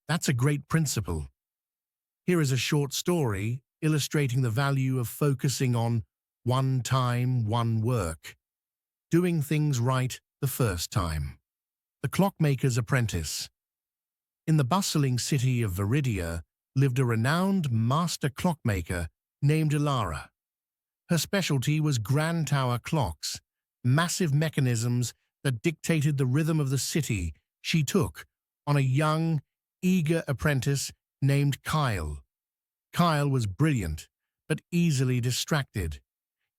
That's a great principle. Here is a short story illustrating the value of focusing on one time, one work, doing things right the first time. The Clockmaker's Apprentice. In the bustling city of Viridia lived a renowned master clockmaker named Ilara. Her specialty was grand tower clocks, massive mechanisms that dictated the rhythm of the city. She took on a young, eager apprentice named Kyle. Kyle was brilliant, but easily distracted.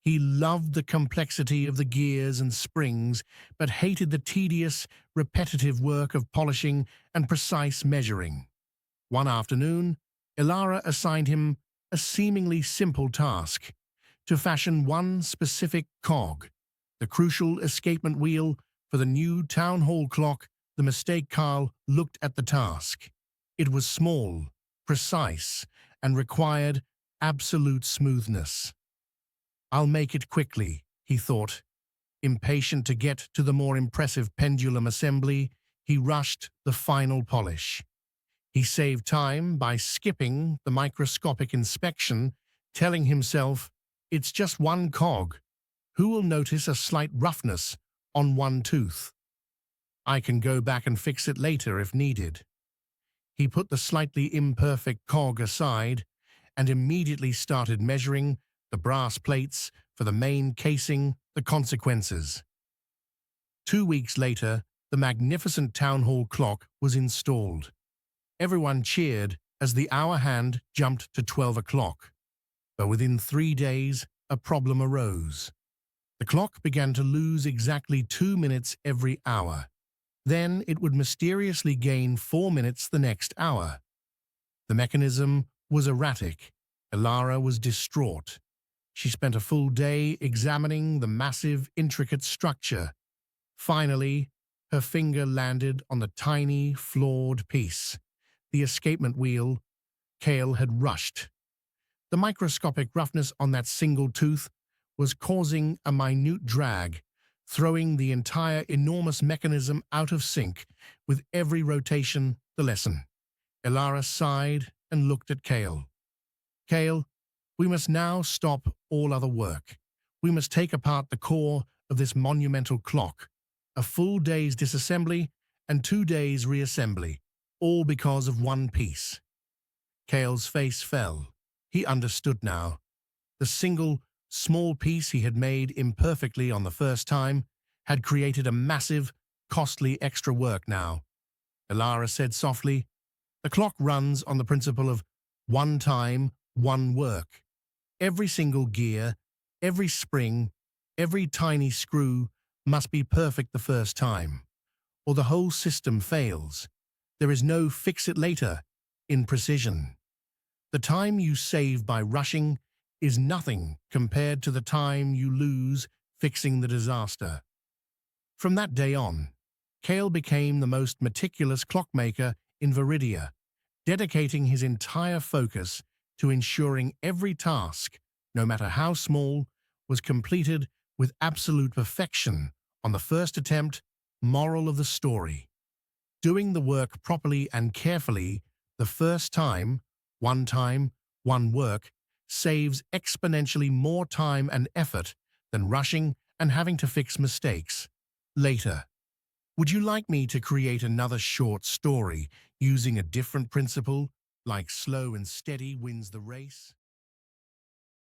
He loved the complexity of the gears and springs, but hated the tedious, repetitive work of polishing and precise measuring. One afternoon, Ilara assigned him a seemingly simple task: to fashion one specific cog, the crucial escapement wheel for the new town hall clock. The mistake Kyle looked at the task. It was small, precise, and required absolute smoothness. "I'll make it quickly," he thought. Impatient to get to the more impressive pendulum assembly, he rushed the final polish. He saved time by skipping the microscopic inspection, telling himself, "It's just one cog. Who will notice a slight roughness on one tooth? I can go back and fix it later if needed." He put the slightly imperfect cog aside and immediately started measuring the brass plates for the main casing. The consequences. 2 weeks later, the magnificent town hall clock was installed. Everyone cheered as the hour hand jumped to 12 o'clock. But within 3 days, a problem arose. The clock began to lose exactly 2 minutes every hour. Then it would mysteriously gain 4 minutes the next hour. The mechanism was erratic. Ilara was distraught. She spent a full day examining the massive, intricate structure. Finally, her finger landed on the tiny, flawed piece, the escapement wheel. Kale had rushed. The microscopic roughness on that single tooth was causing a minute drag, throwing the entire enormous mechanism out of sync with every rotation. The lesson. Ilara sighed and looked at Kale. "Kale, we must now stop all other work. We must take apart the core of this monumental clock. A full day's disassembly and 2 days reassembly, all because of one piece." Kale's face fell. He understood now. The single, small piece he had made imperfectly on the first time had created a massive, costly extra work now. Ilara said softly, "The clock runs on the principle of one time, one work. Every single gear, every spring, every tiny screw must be perfect the first time, or the whole system fails. There is no fix it later in precision. The time you save by rushing is nothing compared to the time you lose fixing the disaster." From that day on, Kale became the most meticulous clockmaker in Viridia, dedicating his entire focus to ensuring every task, no matter how small, was completed with absolute perfection on the first attempt. Moral of the story: doing the work properly and carefully the first time, one work, saves exponentially more time and effort than rushing and having to fix mistakes later. Would you like me to create another short story using a different principle, like slow and steady wins the race?